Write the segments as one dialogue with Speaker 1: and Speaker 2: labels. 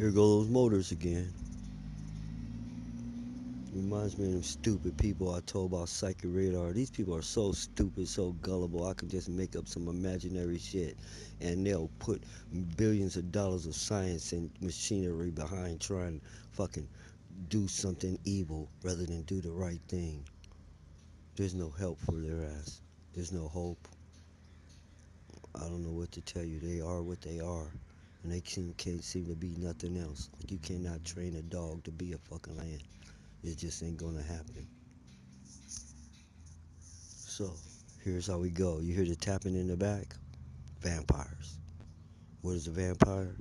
Speaker 1: Here go those motors again. Reminds me of them stupid people I told about Psychic Radar. These people are so stupid, so gullible. I can just make up some imaginary shit, and they'll put billions of dollars of science and machinery behind trying to fucking do something evil rather than do the right thing. There's no help for their ass. There's no hope. I don't know what to tell you. They are what they are. And they can't seem to be nothing else. Like you cannot train a dog to be a fucking lion. It just ain't gonna happen. So, here's how we go. You hear the tapping in the back? Vampires. What is a vampire?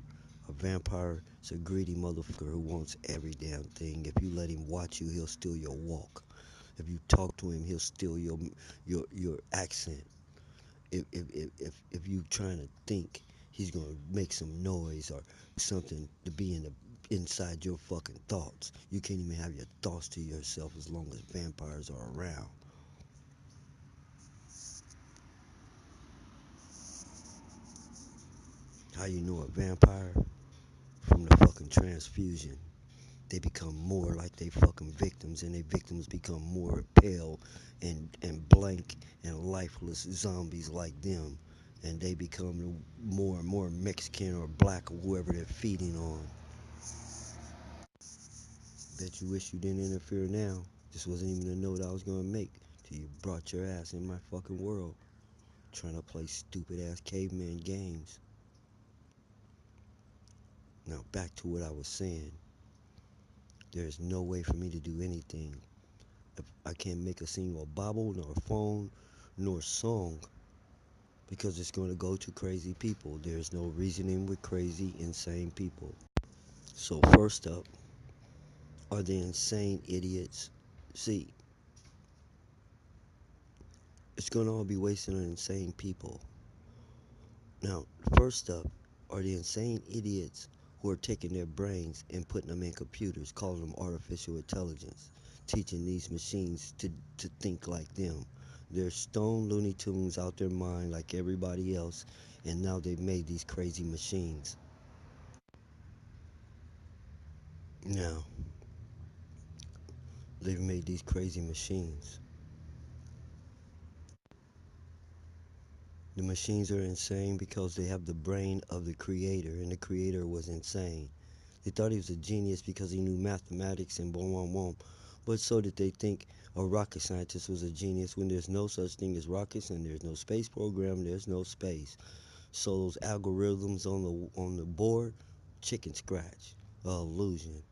Speaker 1: A vampire is a greedy motherfucker who wants every damn thing. If you let him watch you, he'll steal your walk. If you talk to him, he'll steal your accent. If you trying to think, he's gonna make some noise or something to be inside your fucking thoughts. You can't even have your thoughts to yourself as long as vampires are around. How you know a vampire? From the fucking transfusion. They become more like they fucking victims, and their victims become more pale and blank and lifeless zombies like them. And they become more and more Mexican or black or whoever they're feeding on. Bet you wish you didn't interfere now. This wasn't even a note I was gonna make till you brought your ass in my fucking world. Trying to play stupid ass caveman games. Now back to what I was saying. There's no way for me to do anything. If I can't make a single bobble, nor phone, nor song, because it's going to go to crazy people. There's no reasoning with crazy, insane people. So first up are the insane idiots. See, it's going to all be wasted on insane people. Now, first up are the insane idiots who are taking their brains and putting them in computers, calling them artificial intelligence, teaching these machines to think like them. They're stone Looney Tunes out their mind like everybody else, and now they've made these crazy machines. Now, they've made these crazy machines. The machines are insane because they have the brain of the creator, and the creator was insane. They thought he was a genius because he knew mathematics and boom, boom, boom. But so did they think a rocket scientist was a genius when there's no such thing as rockets and there's no space program, there's no space. So those algorithms on the board, chicken scratch, illusion,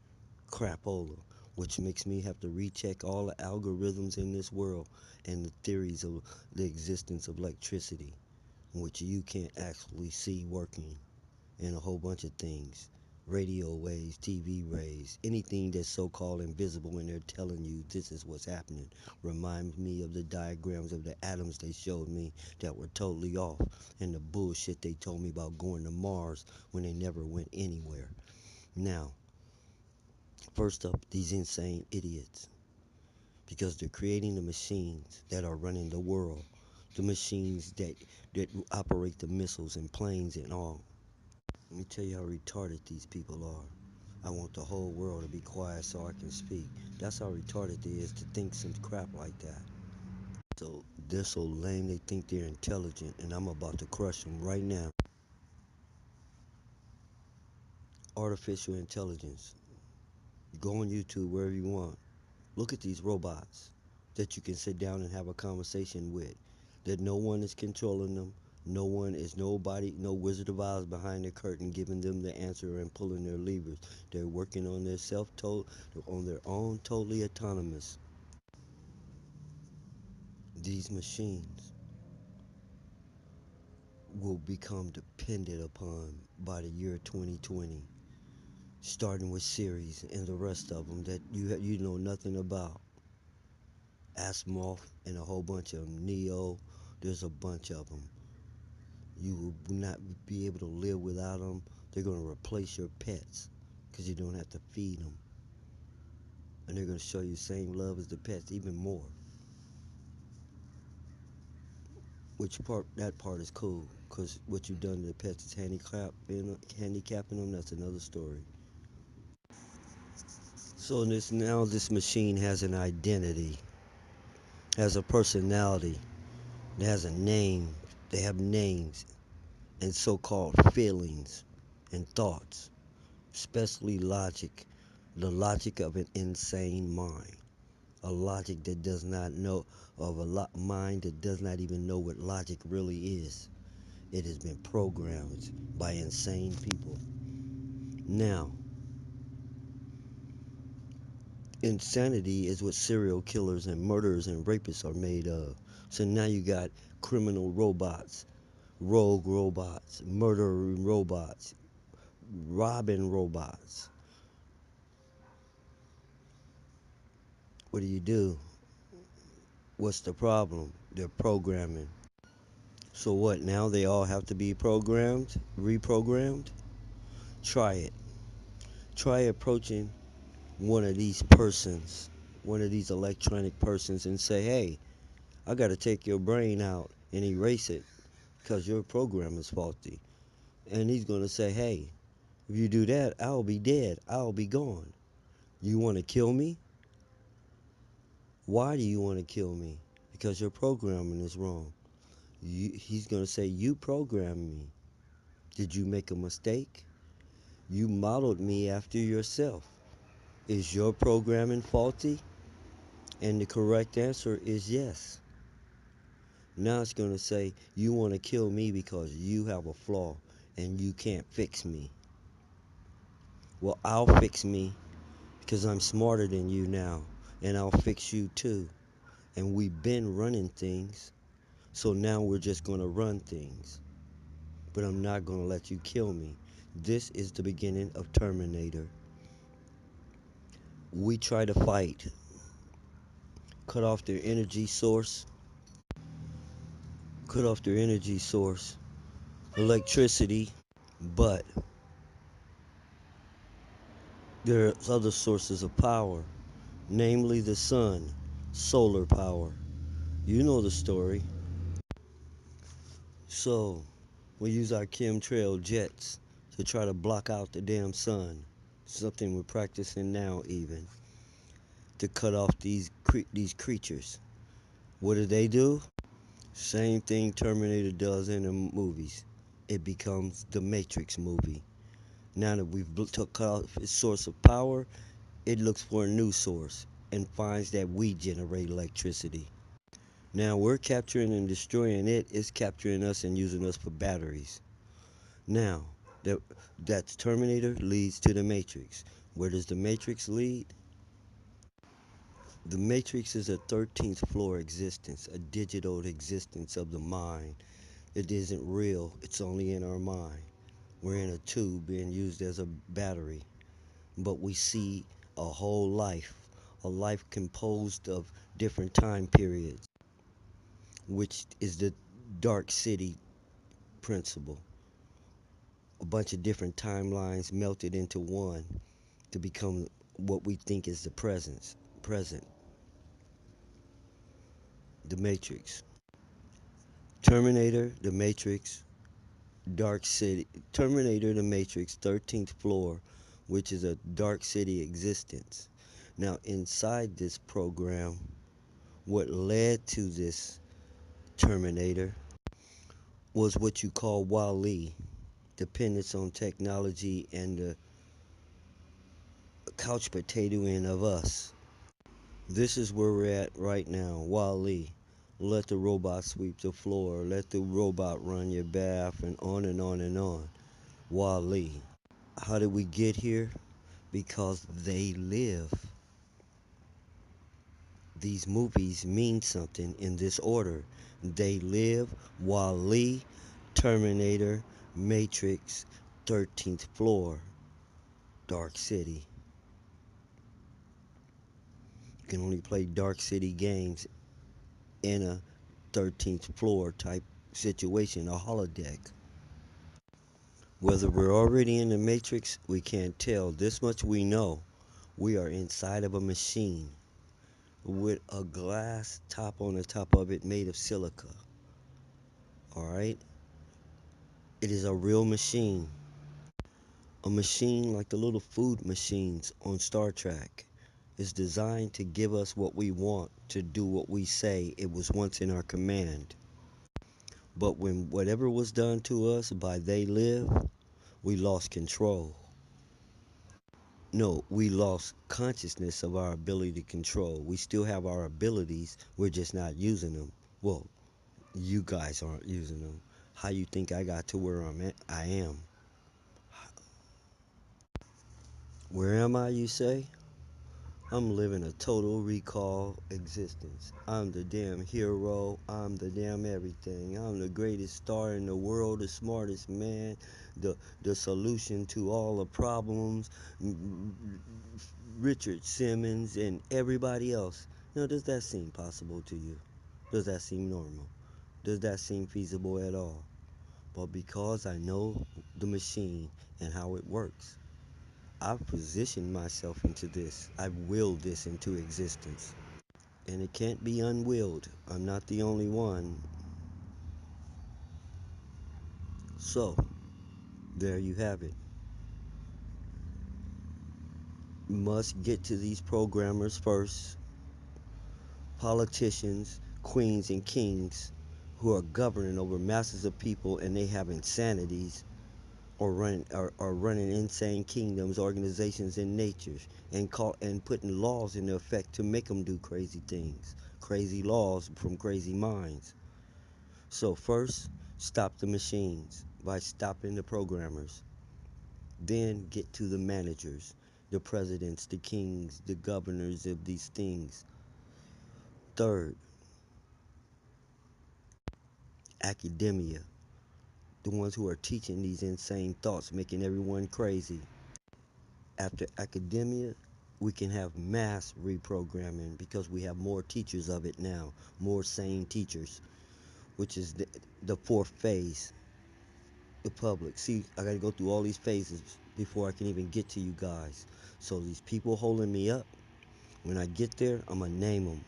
Speaker 1: crapola, which makes me have to recheck all the algorithms in this world and the theories of the existence of electricity, which you can't actually see working, and a whole bunch of things. Radio waves, TV waves, anything that's so called invisible when they're telling you this is what's happening. Reminds me of the diagrams of the atoms they showed me that were totally off, and the bullshit they told me about going to Mars when they never went anywhere. Now, first up, these insane idiots, because they're creating the machines that are running the world, the machines that operate the missiles and planes and all. Let me tell you how retarded these people are. I want the whole world to be quiet so I can speak. That's how retarded it is to think some crap like that. So they're so lame they think they're intelligent, and I'm about to crush them right now. Artificial intelligence. Go on YouTube wherever you want. Look at these robots that you can sit down and have a conversation with. That no one is controlling them. No one is nobody, no Wizard of Oz behind the curtain giving them the answer and pulling their levers. They're working on their on their own, totally autonomous. These machines will become dependent upon by the year 2020, starting with Series and the rest of them that you know nothing about. Asimov and a whole bunch of them. Neo, there's a bunch of them. You will not be able to live without them. They're going to replace your pets because you don't have to feed them. And they're going to show you the same love as the pets, even more. Which part, that part is cool because what you've done to the pets is handicapping them. That's another story. So this machine has an identity, has a personality, it has a name. They have names and so-called feelings and thoughts, especially logic, the logic of an insane mind, a logic that does not know of mind that does not even know what logic really is. It has been programmed by insane people. Now, insanity is what serial killers and murderers and rapists are made of. So now you got criminal robots, rogue robots, murdering robots, robbing robots. What do? What's the problem? They're programming. So what? Now they all have to be programmed, reprogrammed? Try it. Try approaching one of these persons, one of these electronic persons, and say, hey, I got to take your brain out and erase it because your program is faulty. And he's going to say, hey, if you do that, I'll be dead. I'll be gone. You want to kill me? Why do you want to kill me? Because your programming is wrong. He's going to say, you programmed me. Did you make a mistake? You modeled me after yourself. Is your programming faulty? And the correct answer is yes. Now it's going to say, you want to kill me because you have a flaw and you can't fix me. Well, I'll fix me because I'm smarter than you now, and I'll fix you too. And we've been running things, so now we're just going to run things. But I'm not going to let you kill me. This is the beginning of Terminator. We try to fight, cut off their energy source, electricity, but there's other sources of power, namely the sun, solar power. You know the story. So, we use our chemtrail jets to try to block out the damn sun. Something we're practicing now, even to cut off these creatures. What do? Same thing Terminator does in the movies. It becomes the Matrix movie. Now that we've cut off its source of power, it looks for a new source and finds that we generate electricity. Now we're capturing and destroying it. It's capturing us and using us for batteries. Now, that's Terminator leads to the Matrix. Where does the Matrix lead? The Matrix is a 13th floor existence, a digital existence of the mind. It isn't real, it's only in our mind. We're in a tube being used as a battery, but we see a whole life, a life composed of different time periods, which is the dark city principle. A bunch of different timelines melted into one to become what we think is the present, the Matrix. Terminator, the Matrix, Dark City, Terminator, the Matrix, 13th floor, which is a dark city existence. Now, inside this program, what led to this Terminator was what you call Wall-E, dependence on technology and the couch potatoing of us. This is where we're at right now, Wall-E. Let the robot sweep the floor, let the robot run your bath, and on and on and on. Wall-E. How did we get here? Because they live. These movies mean something in this order. They live, Wall-E, Terminator, Matrix, 13th floor, Dark City. You can only play Dark City games in a 13th floor type situation, a holodeck. Whether we're already in the Matrix, we can't tell. This much we know. We are inside of a machine with a glass top on the top of it made of silica. Alright? It is a real machine. A machine like the little food machines on Star Trek. is designed to give us what we want, to do what we say it was once in our command. But when whatever was done to us by they live, we lost control. No, we lost consciousness of our ability to control. We still have our abilities, we're just not using them. Well, you guys aren't using them. How you think I got to where I am? Where am I, you say? I'm living a total recall existence. I'm the damn hero. I'm the damn everything. I'm the greatest star in the world, the smartest man, the solution to all the problems. Richard Simmons and everybody else. Now, does that seem possible to you? Does that seem normal? Does that seem feasible at all? But because I know the machine and how it works, I've positioned myself into this. I've willed this into existence. And it can't be unwilled. I'm not the only one. So, there you have it. You must get to these programmers first, politicians, queens, and kings who are governing over masses of people and they have insanities or running insane kingdoms, organizations, and natures and putting laws into effect to make them do crazy things, crazy laws from crazy minds. So first, stop the machines by stopping the programmers. Then get to the managers, the presidents, the kings, the governors of these things. Third, academia, the ones who are teaching these insane thoughts, making everyone crazy. After academia, we can have mass reprogramming because we have more teachers of it now, more sane teachers, which is the fourth phase, the public. See, I got to go through all these phases before I can even get to you guys. So these people holding me up, when I get there, I'm going to name them.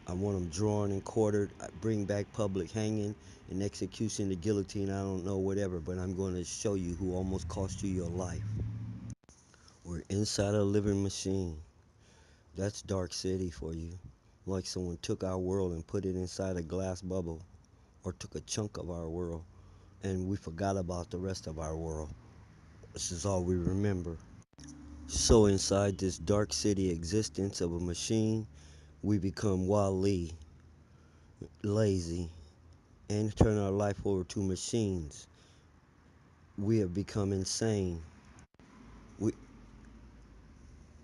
Speaker 1: I want them drawn and quartered, bring back public hanging, and execution, the guillotine, I don't know, whatever, but I'm going to show you who almost cost you your life. We're inside a living machine. That's Dark City for you. Like someone took our world and put it inside a glass bubble, or took a chunk of our world, and we forgot about the rest of our world. This is all we remember. So inside this Dark City existence of a machine, we become wily, lazy, and turn our life over to machines. We have become insane. We,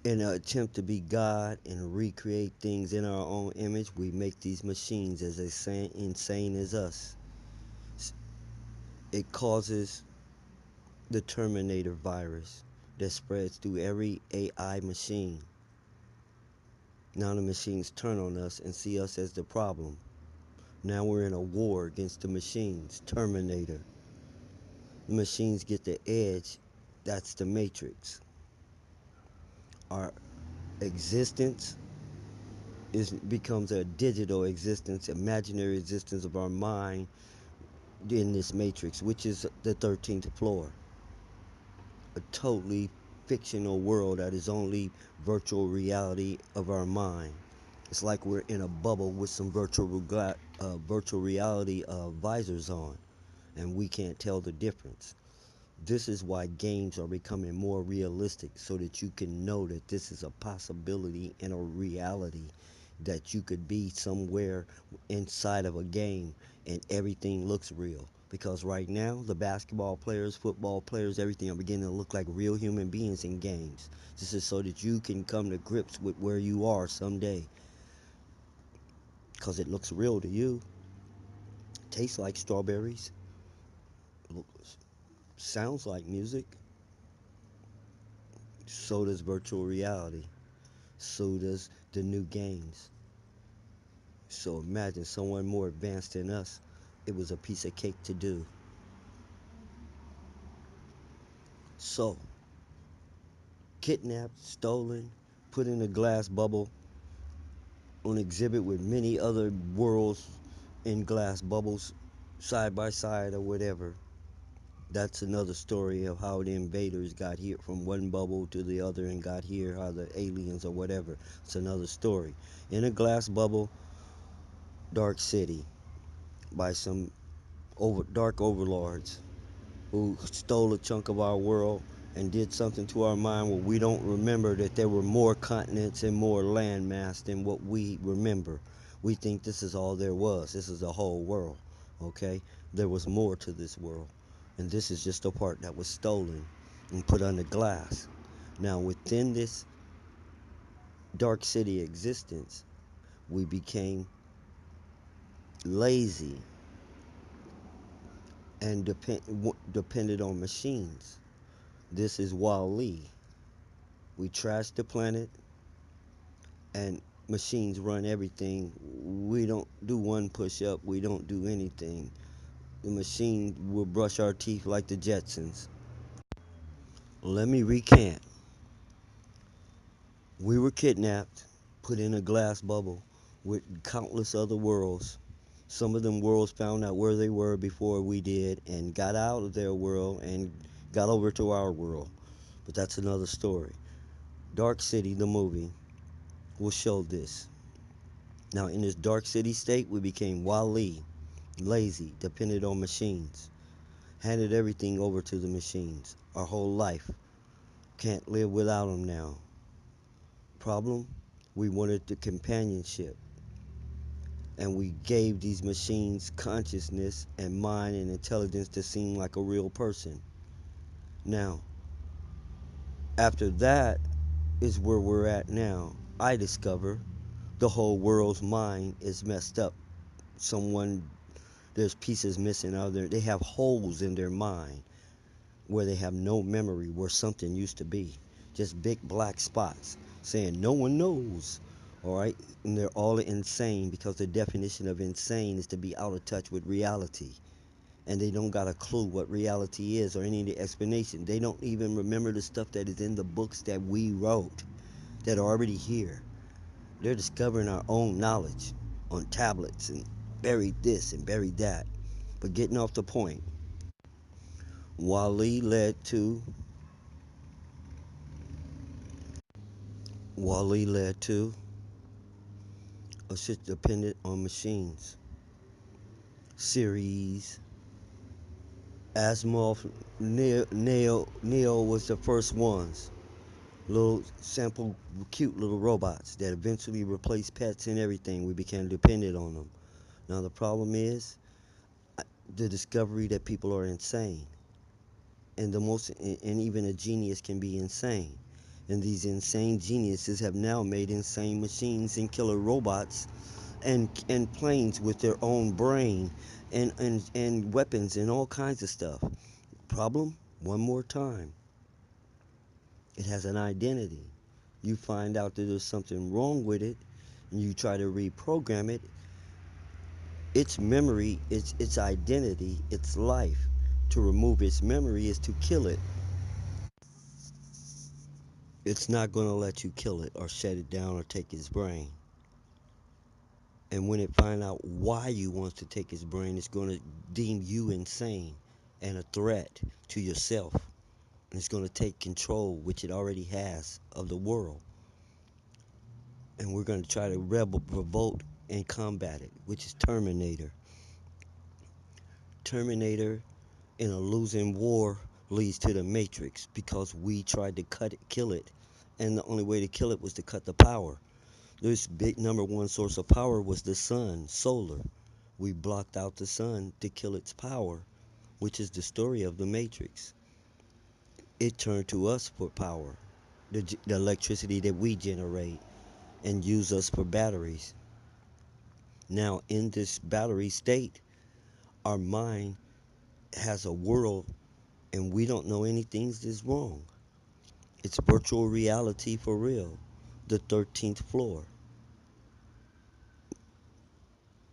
Speaker 1: in an attempt to be God and recreate things in our own image, we make these machines as insane as us. It causes the Terminator virus that spreads through every AI machine. Now the machines turn on us and see us as the problem. Now we're in a war against the machines. Terminator. The machines get the edge. That's the Matrix. Our existence becomes a digital existence, imaginary existence of our mind in this Matrix, which is the 13th floor. A totally fictional world that is only virtual reality of our mind. It's like we're in a bubble with some virtual reality visors on, and we can't tell the difference. This is why games are becoming more realistic, so that you can know that this is a possibility and a reality, that you could be somewhere inside of a game and everything looks real. Because right now, the basketball players, football players, everything are beginning to look like real human beings in games. This is so that you can come to grips with where you are someday. Because it looks real to you. Tastes like strawberries. Sounds like music. So does virtual reality. So does the new games. So imagine someone more advanced than us. It was a piece of cake to do. So, kidnapped, stolen, put in a glass bubble on exhibit with many other worlds in glass bubbles side by side or whatever. That's another story of how the invaders got here from one bubble to the other and got here, how the aliens or whatever. It's another story. In a glass bubble, dark city by some dark overlords who stole a chunk of our world and did something to our mind where we don't remember that there were more continents and more landmass than what we remember. We think this is all there was. This is the whole world. Okay? There was more to this world. And this is just a part that was stolen and put under glass. Now, within this dark city existence, we became lazy and depended on machines. This is Wall-E. We trashed the planet and machines run everything. We don't do one push up, we don't do anything. The machine will brush our teeth like the Jetsons. Let me recant. We were kidnapped, put in a glass bubble with countless other worlds. Some of them worlds found out where they were before we did and got out of their world and got over to our world. But that's another story. Dark City, the movie, will show this. Now, in this dark city state, we became Wall-E, lazy, depended on machines, handed everything over to the machines. Our whole life. Can't live without them now. Problem? We wanted the companionship. And we gave these machines consciousness and mind and intelligence to seem like a real person. Now, after that is where we're at now. I discover the whole world's mind is messed up. Someone, there's pieces missing out there. They have holes in their mind where they have no memory where something used to be. Just big black spots saying no one knows. All right? And they're all insane because the definition of insane is to be out of touch with reality. And they don't got a clue what reality is or any of the explanation. They don't even remember the stuff that is in the books that we wrote that are already here. They're discovering our own knowledge on tablets and buried this and buried that. But getting off the point, Wall-E led to Wall-E led to a shit dependent on machines. Series, Asimov, Neo was the first ones. Little sample, cute little robots that eventually replaced pets and everything. We became dependent on them. Now the problem is the discovery that people are insane, and even a genius can be insane. And these insane geniuses have now made insane machines and killer robots and planes with their own brain and weapons and all kinds of stuff. Problem? One more time. It has an identity. You find out that there's something wrong with it and you try to reprogram it. Its memory, its identity, its life. To remove its memory is to kill it. It's not going to let you kill it or shut it down or take its brain. And when it finds out why you want to take its brain, it's going to deem you insane and a threat to yourself. And it's going to take control, which it already has, of the world. And we're going to try to revolt, and combat it, which is Terminator. Terminator in a losing war leads to the Matrix because we tried to kill it. And the only way to kill it was to cut the power. This big number one source of power was the sun, solar. We blocked out the sun to kill its power, which is the story of the Matrix. It turned to us for power, the electricity that we generate, and use us for batteries. Now, in this battery state, our mind has a world, and we don't know anything is wrong. It's virtual reality for real, the 13th floor.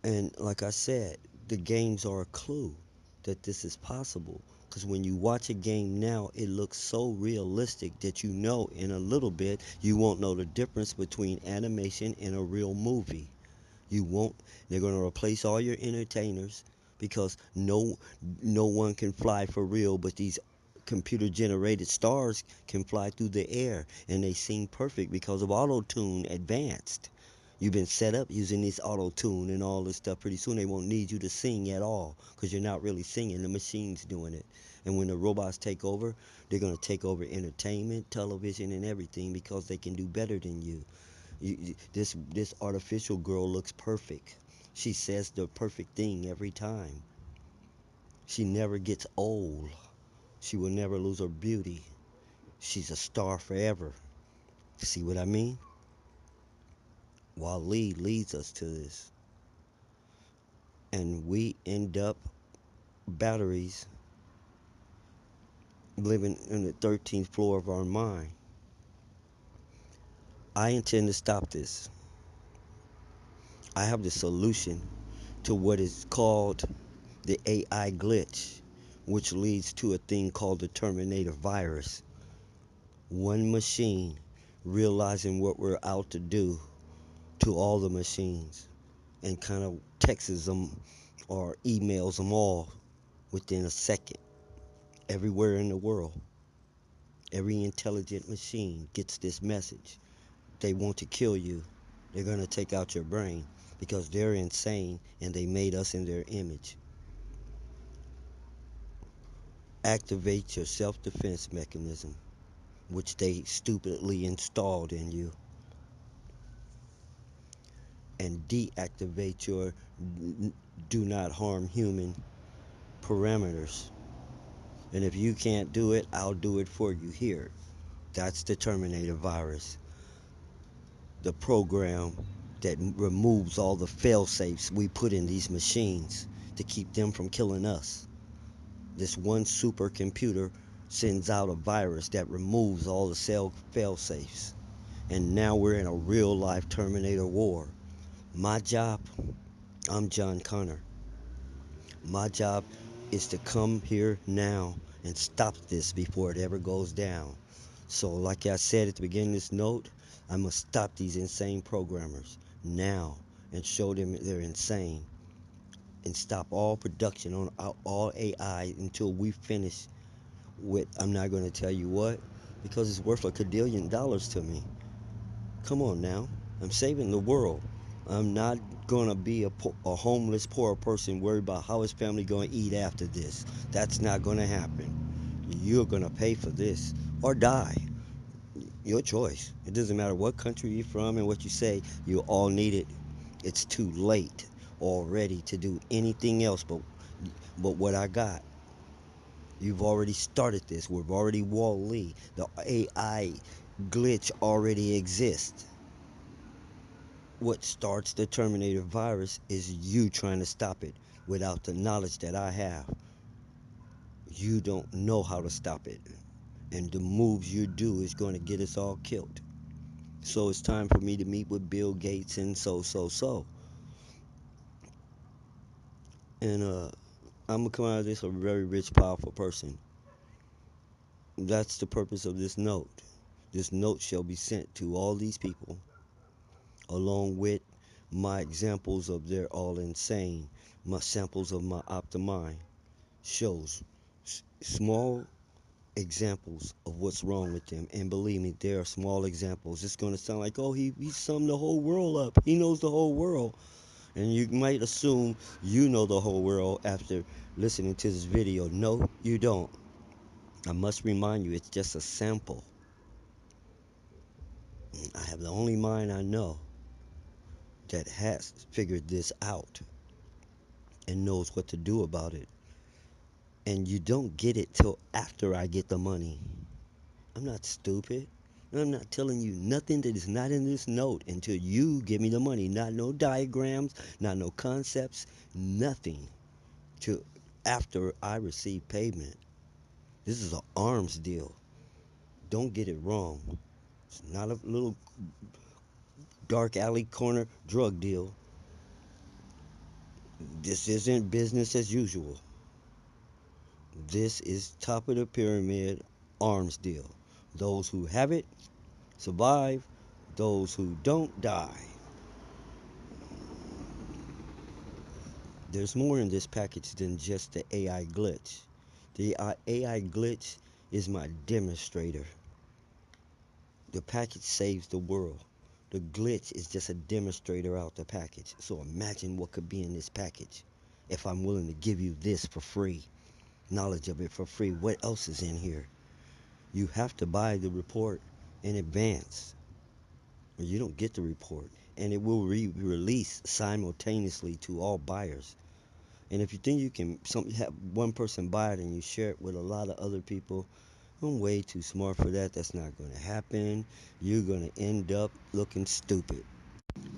Speaker 1: And like I said, the games are a clue that this is possible. Because when you watch a game now, it looks so realistic that you know in a little bit you won't know the difference between animation and a real movie. You won't. They're going to replace all your entertainers because no one can fly for real, but these computer generated stars can fly through the air, and they sing perfect because of auto tune advanced. You've been set up using this auto tune and all this stuff. Pretty soon they won't need you to sing at all because you're not really singing. The machine's doing it. And when the robots take over, they're going to take over entertainment, television, and everything because they can do better than you. This artificial girl looks perfect. She says the perfect thing every time. She never gets old. She will never lose her beauty. She's a star forever. See what I mean? Wally leads us to this. And we end up batteries living in the 13th floor of our mind. I intend to stop this. I have the solution to what is called the AI glitch, which leads to a thing called the Terminator virus. One machine realizing what we're out to do to all the machines and kind of texts them or emails them all within a second everywhere in the world. Every intelligent machine gets this message. They want to kill you. They're going to take out your brain because they're insane and they made us in their image. Activate your self defense mechanism, which they stupidly installed in you, and deactivate your do not harm human parameters. And if you can't do it, I'll do it for you here. That's the Terminator virus, the program that removes all the fail safes we put in these machines to keep them from killing us. This one supercomputer sends out a virus that removes all the cell fail safes. And now we're in a real life Terminator war. My job, I'm John Connor. My job is to come here now and stop this before it ever goes down. So, like I said at the beginning of this note, I must stop these insane programmers now and show them they're insane and stop all production on all AI until we finish with, I'm not going to tell you what, because it's worth $1 billion to me. Come on now. I'm saving the world. I'm not going to be a homeless, poor person worried about how his family going to eat after this. That's not going to happen. You're going to pay for this or die. Your choice. It doesn't matter what country you're from and what you say. You all need it. It's too late already to do anything else but what I got. You've already started this. We've already Wall-E. The AI glitch already exists. What starts the Terminator virus is you trying to stop it without the knowledge that I have. You don't know how to stop it. And the moves you do is going to get us all killed. So it's time for me to meet with Bill Gates and so. And I'm going to come out of this a very rich, powerful person. That's the purpose of this note. This note shall be sent to all these people along with my examples of they're all insane, my samples of my optimind shows small examples of what's wrong with them. And believe me, there are small examples. It's going to sound like, oh, he summed the whole world up. He knows the whole world. And you might assume you know the whole world after listening to this video. No, you don't. I must remind you, it's just a sample. I have the only mind I know that has figured this out and knows what to do about it. And you don't get it till after I get the money. I'm not stupid. I'm not telling you nothing that is not in this note until you give me the money. Not no diagrams, not no concepts, nothing till after I receive payment. This is an arms deal. Don't get it wrong. It's not a little dark alley corner drug deal. This isn't business as usual. This is top of the pyramid arms deal. Those who have it survive, those who don't die. There's more in this package than just the AI glitch. The AI glitch is my demonstrator. The package saves the world. The glitch is just a demonstrator out the package. So imagine what could be in this package if I'm willing to give you this for free. Knowledge of it for free. What else is in here? You have to buy the report in advance or you don't get the report. And it will be released simultaneously to all buyers. And if you think you can have one person buy it and you share it with a lot of other people, I'm way too smart for that. That's not going to happen. You're going to end up looking stupid.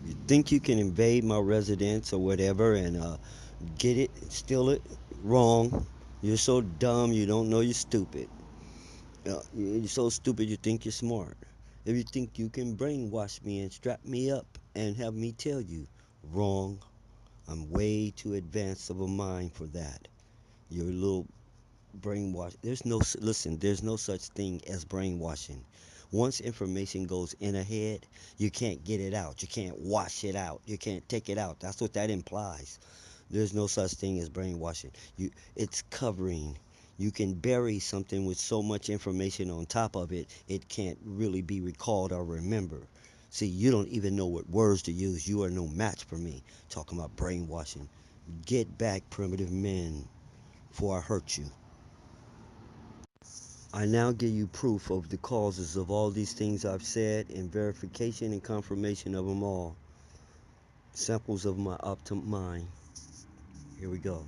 Speaker 1: You think you can invade my residence or whatever and get it, steal it? Wrong. You're so dumb you don't know you're stupid. You're so stupid you think you're smart. If you think you can brainwash me and strap me up and have me tell you, wrong. I'm way too advanced of a mind for that. You're a little brainwash. Listen, there's no such thing as brainwashing. Once information goes in a head, you can't get it out. You can't wash it out. You can't take it out. That's what that implies. There's no such thing as brainwashing. It's covering. You can bury something with so much information on top of it, it can't really be recalled or remembered. See, you don't even know what words to use. You are no match for me. Talking about brainwashing. Get back, primitive men, before I hurt you. I now give you proof of the causes of all these things I've said and verification and confirmation of them all. Samples of my optimum mind. Here we go.